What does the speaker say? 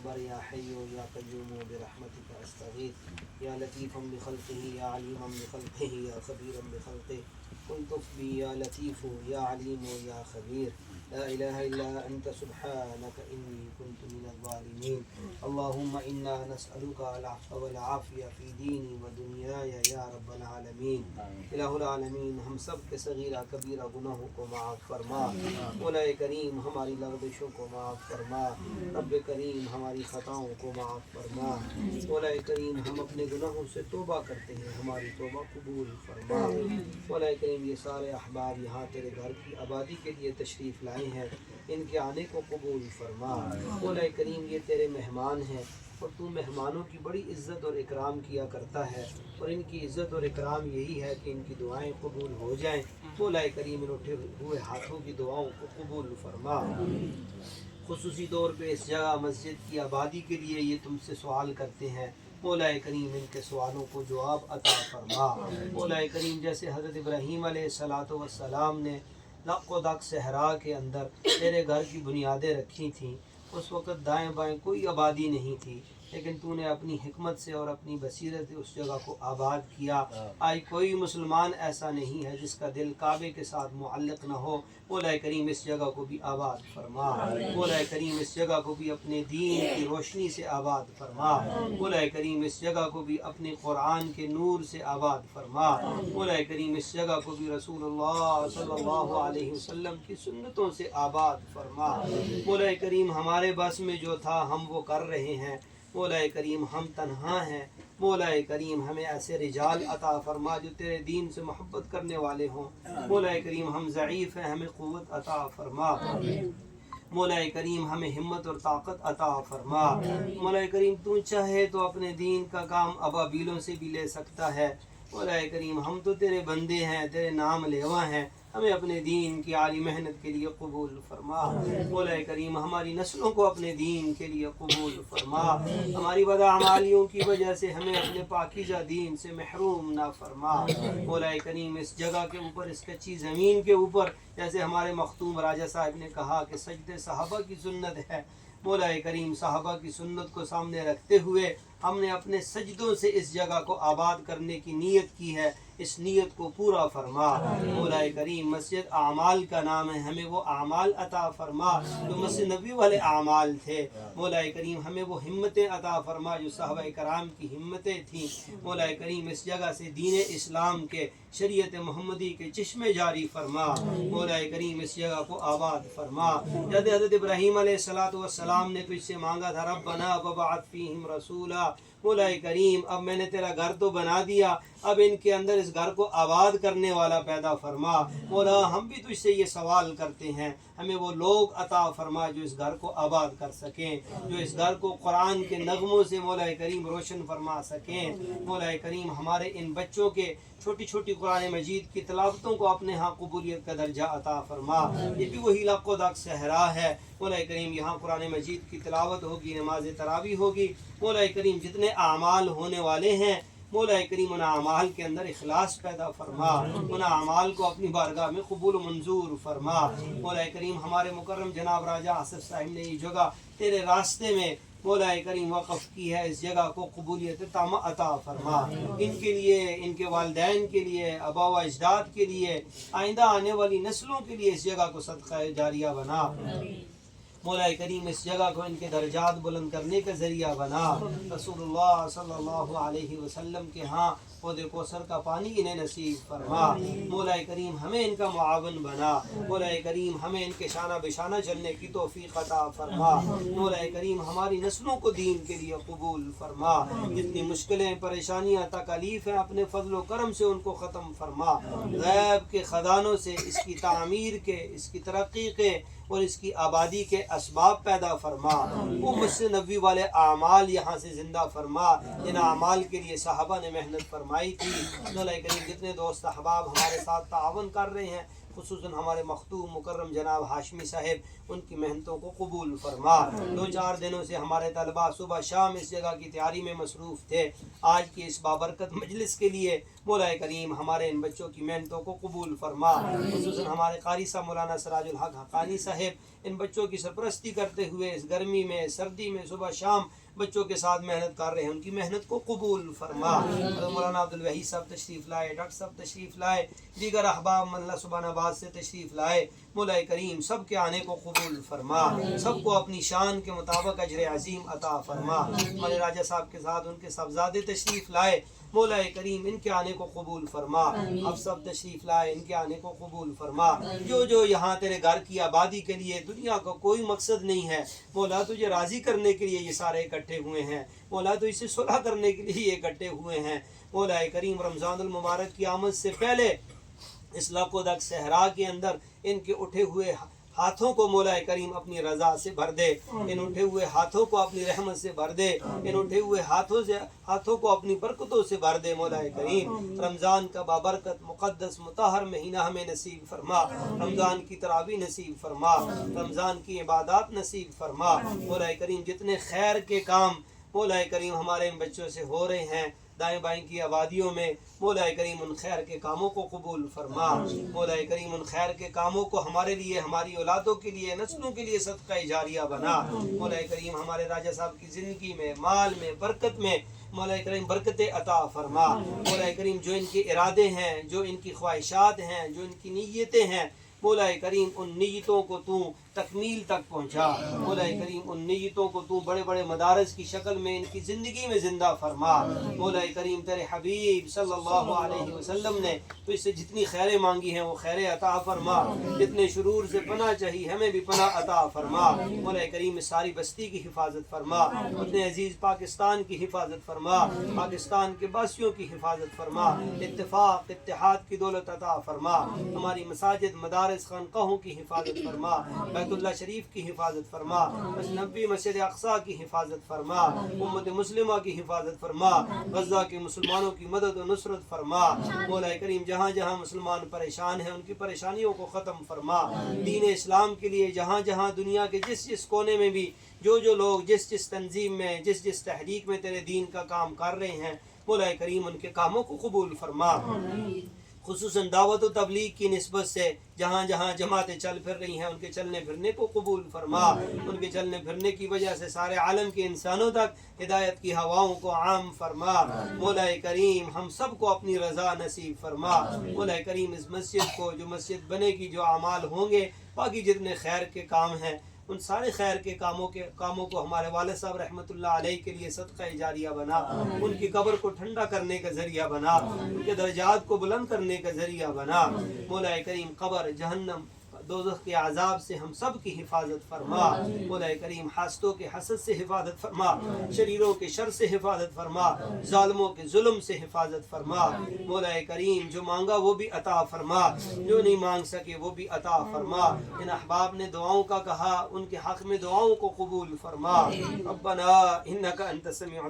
अकबर या हय्यु या क़य्यूम बिरहमतिका अस्तगीथ या लतीफ़म बिखल्क़िही या अलीमम बिखल्क़िही या ख़बीरम बिखल्क़िही कुन्तुफ़ बी या लतीफ़ु या अलीम या ख़बीर ला इलाहा इल्ला अंत सुब्हानक इन्नी कुन्तु मिनज़ ज़ालिमीन। अल्लाहुम्मा इन्ना नस्अलुका अल-अफ़्व वल आफ़िया फ़ी दीनी व दुनियाया या रब्बल आलमीन। इलाहुल आलमीन, हम सब के सगीरा कबीरा गुनाहों को माफ़ फरमा। मौलाए करीम, हमारी लग़ज़िशों को माफ़ फरमा। रब्बे करीम, हमारी ख़ताओं को माफ़ फरमा। मौलाए करीम, हम अपने गुनाहों से तौबा करते हैं, हमारी तौबा कबूल फरमा। मौलाए करीम, ये सारे अहबाब यहाँ तेरे घर की आबादी के लिए तशरीफ़ लाए हैं, इनके आने को कबूल फरमा। मौलाए करीम, ये तेरे मेहमान हैं और तू मेहमानों की बड़ी इज़्ज़त और इकराम किया करता है, और इनकी इज़्ज़त और इकराम यही है कि इनकी दुआएं कबूल हो जाएं। मौलाए करीम, इन उठे हुए हाथों की दुआओं को कबूल फरमा। खुसूसी तौर पे इस जगह मस्जिद की आबादी के लिए ये तुमसे सवाल करते हैं। मौलाए करीम, इनके सवालों को जवाब अता फरमा। मौलाए करीम, जैसे हज़रत इब्राहीम अलैहिस्सलातु वस्सलाम ने लक़ व दक़ सहरा के अंदर तेरे घर की बुनियादें रखी थीं, उस वक़्त दाएँ बाएँ कोई आबादी नहीं थी, लेकिन तूने अपनी हिकमत से और अपनी बसीरत से उस जगह को आबाद किया। आज कोई मुसलमान ऐसा नहीं है जिसका दिल काबे के साथ मुअल्लिक़ न हो। मौलाए करीम, इस जगह को भी आबाद फरमा। मौलाए करीम, इस जगह को भी अपने दीन की रोशनी से आबाद फरमा। मौलाए करीम, इस जगह को भी अपने कुरान के नूर से आबाद फरमा। मौलाए करीम, इस जगह को भी रसूलुल्लाह सल्लल्लाहु अलैहि वसल्लम की सुन्नतों से आबाद फरमा। मौलाए करीम, हमारे बस में जो था हम वो कर रहे हैं। मौलाए करीम, हम तन्हा हैं। मौलाए करीम, हमें ऐसे रिजाल अता फरमा जो तेरे दीन से मोहब्बत करने वाले हों। मौलाए करीम, हम ज़ईफ़ हैं, हमें क़ुव्वत अता फरमा। मौलाए करीम, हमें हिम्मत और ताकत अता फरमा। मौलाए करीम, तू चाहे तो अपने दीन का काम अबाबीलों से भी ले सकता है। मौलाए करीम, हम तो तेरे बंदे हैं, तेरे नाम लेवा हैं, हमें अपने दीन की आली मेहनत के लिए कबूल फरमा। मौलाए करीम, हमारी नस्लों को अपने दीन के लिए कबूल फरमा। हमारी बदअमालियों की वजह से हमें अपने पाकीज़ा दीन से महरूम ना फरमा। मौलाए करीम, इस जगह के ऊपर, इस कच्ची ज़मीन के ऊपर, जैसे हमारे मखतूम राजा साहब ने कहा कि सजदे सहाबा की सुन्नत है, मौलाए करीम, सहाबा की सुन्नत को सामने रखते हुए हमने अपने सजदों से इस जगह को आबाद करने की नीयत की है। इस नीयत को पूरा फरमा। मौलाए करीम, मस्जिद आमाल का नाम है, हमें वो आमाल अता फरमा जो मस्जिद नबी वाले आमाल थे। मौलाए करीम, हमें वो हिम्मतें अता फरमा जो सहाबाए कराम की हिम्मतें थीं। मौलाए करीम, इस जगह से दीन इस्लाम के, शरीयत मोहम्मदी के चश्मे जारी फरमा। मौलाए करीम, इस जगह को आबाद फरमा। जब हज़रत इब्राहीम अलैहिस्सलातु वस्सलाम ने तुझसे मांगा था, रब्बना वबअथ फीहिम रसूला, मौलाए करीम, अब मैंने तेरा घर तो बना दिया, अब इनके अंदर इस घर को आबाद करने वाला पैदा फरमा। मौला, हम भी तुझसे ये सवाल करते हैं, हमें वो लोग अता फरमा जो इस घर को आबाद कर सकें, जो इस घर को कुरान के नगमों से मौलाए करीम रोशन फरमा सकें। मौलाए करीम, हमारे इन बच्चों के छोटी छोटी कुरान मजीद की तिलावतों को अपने यहाँ कबूलियत का दर्जा अता फरमा। ये भी वही लक़ व दक़ सहरा है। मौलाए करीम, यहाँ कुरान मजीद की तिलावत होगी, नमाज तरावी होगी। मौलाए करीम, जितने आमाल होने वाले हैं, मौलाए करीम, उन आमाल के अंदर इखलास पैदा फरमा, उन आमाल को अपनी बारगाह में कबूल मंजूर फरमा। मौलाए करीम, हमारे मुकर्रम जनाब राजा आसिफ साहब ने ये जगह तेरे रास्ते में मौलाए करीम वक़फ़ की है, इस जगह को कबूलियत तामा अता फरमा। इनके लिए, इनके वालिदैन के लिए, आबा व अजदाद के लिए, आइंदा आने वाली नस्लों के लिए इस जगह को सदका जारिया बना। मौलाए करीम, इस जगह को इनके दर्जात बुलंद करने का ज़रिया बना। रसूलुल्लाह सल्लल्लाहु अलैहि वसल्लम के यहाँ पौधे कोसर का पानी इन्हें नसीब फरमा। मौलाए करीम, हमें इनका मुआवन बना। मौलाए करीम, हमें इनके शाना बिशाना चलने की तौफीक अता फरमा। मौलाए करीम, हमारी नस्लों को दीन के लिए कबूल फरमा। जितनी मुश्किलें, परेशानियाँ, तकालीफ हैं, अपने फजल व करम से उनको ख़त्म फरमा। गैब के ख़जानों से इसकी तामीर के, इसकी तरक्की के और इसकी आबादी के असबाब पैदा फरमा। वो मुझसे नबी वाले आमाल यहाँ से ज़िंदा फरमा जिन आमाल के लिए सहाबा ने मेहनत फरमाई थी। मौलाए करीम, जितने दोस्त अहबाब हमारे साथ तावन कर रहे हैं, खुसूसन हमारे मखतूम मुकर्रम जनाब हाशमी साहब, उनकी मेहनतों को कबूल फरमा। 2-4 दिनों से हमारे तलबा सुबह शाम इस जगह की तैयारी में मसरूफ़ थे। आज की इस बाबरकत मजलिस के लिए मौलाए करीम, हमारे इन बच्चों की मेहनतों को कबूल फरमा। खुसूसन हमारे कारी साहब मौलाना सिराजुल हक हक़ानी साहब, ان بچوں کی سرپرستی کرتے ہوئے اس گرمی میں سردی میں صبح شام بچوں کے ساتھ محنت کر رہے ہیں، ان کی محنت کو قبول فرما۔ مولانا عبدالوحید صاحب تشریف لائے، ڈاکٹر صاحب تشریف لائے، دیگر احباب اللہ سبحانہ آباد سے تشریف لائے، مولا کریم سب کے آنے کو قبول فرما، سب کو اپنی شان کے مطابق اجر عظیم عطا فرما۔ ہمارے راجہ صاحب کے ساتھ ان کے صاحبزادے تشریف لائے، مولا کریم ان کے آنے کو قبول فرما۔ اب سب تشریف لائے، ان کے آنے کو قبول فرما۔ جو یہاں تیرے گھر کی آبادی کے لیے دنیا کا کوئی مقصد نہیں ہے، مولا تجھے راضی کرنے کے لیے یہ سارے اکٹھے ہوئے ہیں، مولا تو اسے صلح کرنے کے لیے یہ اکٹھے ہوئے ہیں۔ مولا کریم رمضان المبارک کی آمد سے پہلے اس لقودک صحرا کے اندر ان کے اٹھے ہوئے ہاتھوں کو مولا کریم اپنی رضا سے بھر دے، ان اٹھے ہوئے ہاتھوں کو اپنی رحمت سے بھر دے، ان اٹھے ہوئے ہاتھوں کو اپنی برکتوں سے بھر دے۔ مولا کریم رمضان کا بابرکت مقدس مطہر مہینہ ہمیں نصیب فرما، رمضان کی تراویح نصیب فرما، رمضان کی عبادات نصیب فرما۔ مولا کریم جتنے خیر کے کام مولا کریم ہمارے ان بچوں سے ہو رہے ہیں دائیں بائیں کی آبادیوں میں، مولا کریم ان خیر کے کاموں کو قبول فرما۔ مولا کریم ان خیر کے کاموں کو ہمارے لیے، ہماری اولادوں کے لیے، نسلوں کے لیے صدقہ جاریہ بنا۔ مولا کریم ہمارے راجہ صاحب کی زندگی میں، مال میں، برکت میں مولا کریم برکت عطا فرما۔ مولا کریم جو ان کے ارادے ہیں، جو ان کی خواہشات ہیں، جو ان کی نیتیں ہیں، مولا کریم ان نیتوں کو تو تکمیل تک پہنچا۔ مولا کریم ان نیتوں کو تو بڑے بڑے مدارس کی شکل میں ان کی زندگی میں زندہ فرما۔ مولا کریم تیرے حبیب صلی اللہ علیہ وسلم نے تو اس سے جتنی خیریں مانگی ہیں وہ خیریں عطا فرما، جتنے شرور سے پناہ چاہی ہمیں بھی پناہ عطا فرما۔ مولا کریم اس ساری بستی کی حفاظت فرما، اپنے عزیز پاکستان کی حفاظت فرما، پاکستان کے باسیوں کی حفاظت فرما، اتفاق اتحاد کی دولت عطا فرما، ہماری مساجد مدارس خانقاہوں کی حفاظت فرما، بیت اللہ شریف کی حفاظت فرما، نبی مسجد اقصی کی حفاظت فرما، امت مسلمہ کی حفاظت فرما، غزہ کے مسلمانوں کی مدد و نصرت فرما۔ مولا کریم جہاں جہاں مسلمان پریشان ہیں ان کی پریشانیوں کو ختم فرما، دین اسلام کے لیے جہاں جہاں دنیا کے جس کونے میں بھی جو لوگ جس تنظیم میں جس تحریک میں تیرے دین کا کام کر رہے ہیں، مولا کریم ان کے کاموں کو قبول فرما۔ خصوصاً دعوت و تبلیغ کی نسبت سے جہاں جہاں جماعتیں چل پھر رہی ہیں ان کے چلنے پھرنے کو قبول فرما، ان کے چلنے پھرنے کی وجہ سے سارے عالم کے انسانوں تک ہدایت کی ہواؤں کو عام فرما۔ مولا کریم ہم سب کو اپنی رضا نصیب فرما۔ مولا کریم اس مسجد کو جو مسجد بنے گی، جو اعمال ہوں گے، باقی جتنے خیر کے کام ہیں ان سارے خیر کے کاموں کو ہمارے والد صاحب رحمۃ اللہ علیہ کے لیے صدقہ جاریہ بنا، ان کی قبر کو ٹھنڈا کرنے کا ذریعہ بنا، ان کے درجات کو بلند کرنے کا ذریعہ بنا۔ مولا کریم قبر، جہنم، دوزخ کے عذاب سے ہم سب کی حفاظت فرما۔ مولا کریم حاسدوں کے حسد سے حفاظت فرما، شریروں کے شر سے حفاظت فرما، ظالموں کے ظلم سے حفاظت فرما۔ مولا کریم جو مانگا وہ بھی عطا فرما، جو نہیں مانگ سکے وہ بھی عطا فرما۔ ان احباب نے دعاؤں کا کہا، ان کے حق میں دعاؤں کو قبول فرما۔ ربنا انک انت السمیع